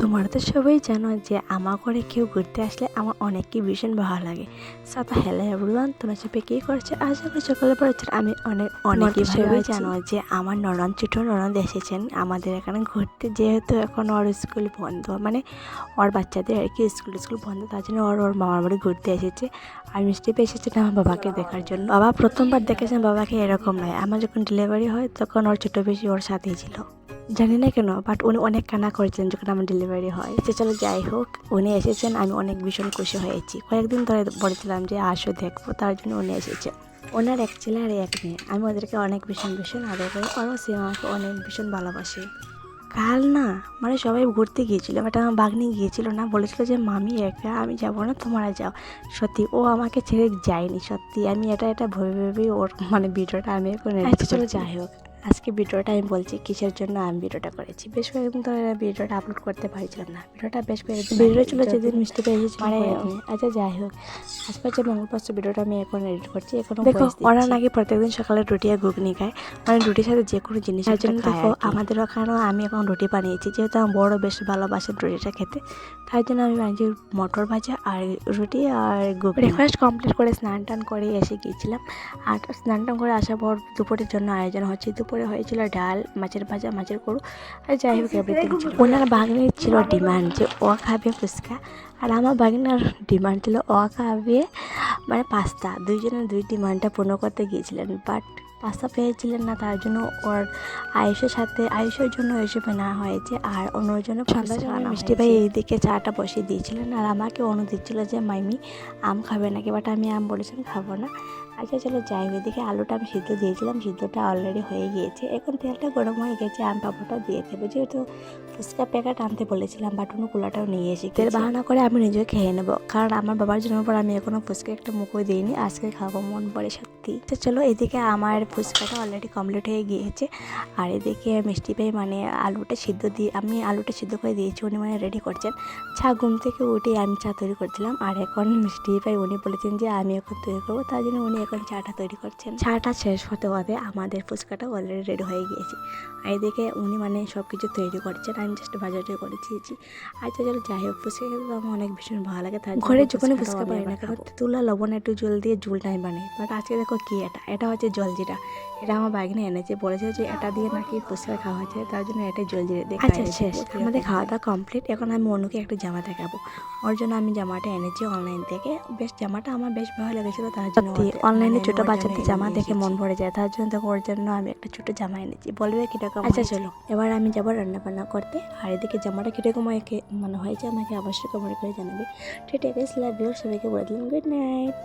তোমরা তো সবাই জানো যে আমার ঘরে কেউ ঘুরতে আসলে আমার অনেকই ভীষণ ভালো লাগে। সো হ্যালো এভরিওয়ান, তোমরা সবাই কী করছো? আশা করি সকালে পড়েছেন। আমি অনেকই সবাই জানো যে আমার ছোটো ননদ এসেছেন আমাদের এখানে ঘুরতে, যেহেতু এখন ওর স্কুল বন্ধ, মানে ওর বাচ্চাদের আর কি স্কুল বন্ধ, তার জন্য ওর মামার বাড়ি ঘুরতে এসেছে। আর মিষ্টি পেয়ে এসেছেন আমার বাবাকে দেখার জন্য। বাবা প্রথমবার দেখেছেন বাবাকে এরকম নয়। আমার যখন ডেলিভারি হয় তখন ওর ছোটো বেশি ওর সাথেই ছিল, জানি না কেন, বাট উনি অনেক কান্না করেছেন যখন আমার ডেলিভারি হয়। চলো যাই হোক, উনি এসেছেন, আমি অনেক ভীষণ খুশি হয়েছি। কয়েকদিন ধরে বলেছিলাম যে আসো দেখবো, তার জন্য উনি এসেছেন। ওনার এক ছেলে আর এক মেয়ে। আমি ওদেরকে অনেক ভীষণ আদর করি, ওরাও সে আমাকে অনেক ভীষণ ভালোবাসে। কাল না, মানে সবাই ঘুরতে গিয়েছিল, বাট আমার বাগনি গিয়েছিল না, বলেছিল যে মামি একা আমি যাবো না, তোমরা যাও। সত্যি ও আমাকে ছেড়ে যায়নি, সত্যি। আমি এটা ভেবে ওর মানে ভিডিওটা আমি এখন চলো যাই হোক, আজকে ভিডিওটা আমি বলছি কিসের জন্য আমি ভিডিওটা করেছি। বেশ কয়েকদিন ধরে ভিডিওটা আপলোড করতে পারছিলাম না। ভিডিওটা বেশ কয়েকদিন ভিডিও ছিল যেদিন মিষ্টি পেয়েছি, মানে আচ্ছা যাই হোক, আজকে হচ্ছে মঙ্গলবার, ভিডিওটা আমি এখন এডিট করছি। এখন দেখো ওরা নাকি প্রত্যেকদিন সকালে রুটি আর ঘুগনি খায়, মানে রুটির সাথে যে কোনো জিনিস জন্য। দেখো আমাদের ওখানেও আমি এখন রুটি বানিয়েছি, যেহেতু আমার বড় বেশ ভালোবাসেন রুটিটা খেতে, তার জন্য আমি বানিয়েছি মটর ভাজা আর রুটি আর ঘুগনি। ব্রেকফাস্ট কমপ্লিট করে স্নান টান করে এসে গিয়েছিলাম। আর স্নান টান করে আসার পর দুপুরের জন্য আয়োজন হচ্ছে। দুপুরে হয়েছিল ডাল, মাছের ভাজা, মাছের করু, আর যাই হোক এভরিথিং ছিল। ওনার বাগনির ছিল ডিমান্ড যে ও খাবে ফুচকা, আর আমার বাগনার ডিমান্ড ছিল ও খাবে মানে পাস্তা। দুইজনের দুই ডিমান্ডটা পূর্ণ করতে গিয়েছিলেন, বাট পাস্তা পেয়েছিলেন না, তার জন্য ওর আয়ুষের জন্য এসব না হয়েছে, আর অন্যর জন্য মিষ্টি ভাই এইদিকে চাটা বসিয়ে দিয়েছিলেন, আর আমাকে অনু দিচ্ছিল যে মাইমি আম খাবে নাকি, বাট আমি আম বলেছিলাম খাবো না। আচ্ছা চলো যাই হোক, এদিকে আলুটা আমি সিদ্ধ দিয়েছিলাম, সিদ্ধটা অলরেডি হয়ে গিয়েছে। এখন তেলটা গরম হয়ে গেছে, আম পাপড়টা দিয়ে দেবো, যেহেতু ফুচকা প্যাকেট আনতে বলেছিলাম, বাট উনি কুলাটাও নিয়ে এসে তেল বাহানা করে আমি নিজেও খেয়ে নেবো, কারণ আমার বাবার জন্মের পর আমি এখনও ফুচকা একটা মুখও দিইনি, আজকে খাবো মন পড়ে সত্যি। তো চলো, এদিকে আমার ফুচকাটা অলরেডি কমপ্লিট হয়ে গিয়েছে, আর এদিকে মিষ্টি ভাই মানে আমি আলুটা সিদ্ধ করে দিয়েছি, উনি মানে রেডি করছেন। চা ঘুম থেকে উঠে আমি চা তৈরি করছিলাম, আর এখন মিষ্টি ভাই উনি বলেছেন যে আমি এখন তৈরি করবো, তার জন্য উনি এখন চাটা তৈরি করছেন। চাটা শেষ হতে আমাদের ফুচকাটা অলরেডি রেডি হয়ে গিয়েছে, আর এদিকে উনি মানে সব কিছু তৈরি করছেন, আমি জাস্ট বাজারটা করে দিয়েছি। আচ্ছা চলো যাই হোক, ফুচকা খেতে তো আমার অনেক ভীষণ ভালো লাগে। তার ঘরে যখন ফুচকা বানাই না কেন, তুলা লবণ একটু জল দিয়ে ঝুলটাই বানাই, বাট আজকে দেখো কি এটা হচ্ছে জলজিরা। এটা আমার বাইকনে এনেছে, বলেছে যে এটা দিয়ে নাকি ফুচকা খাওয়া হচ্ছে, তার জন্য এটা জলজিরা দিয়ে। আচ্ছা শেষ, আমাদের খাওয়া দাওয়া কমপ্লিট। এখন আমি অনুকে একটা জামা দেখাবো, ওর জন্য আমি জামাটা এনেছি অনলাইন থেকে। জামাটা আমার বেশ ভালো লেগেছিলো, তার জন্য অনলাইনে ছোটো বাচ্চাদের জামা দেখে মন ভরে যায়, তার জন্য দেখো ওর জন্য আমি একটা ছোটো জামা এনেছি। বলবে কীরকম? আচ্ছা চলো, এবার আমি যাবো রান্না বান্না করতে, আর এদিকে জামাটা কীরকম মানে হয়েছে আমাকে অবশ্যই কমেন্ট করে জানাবে। ঠিক আছে, লাভ ইউ, সবাইকে বলে দিলাম গুড নাইট।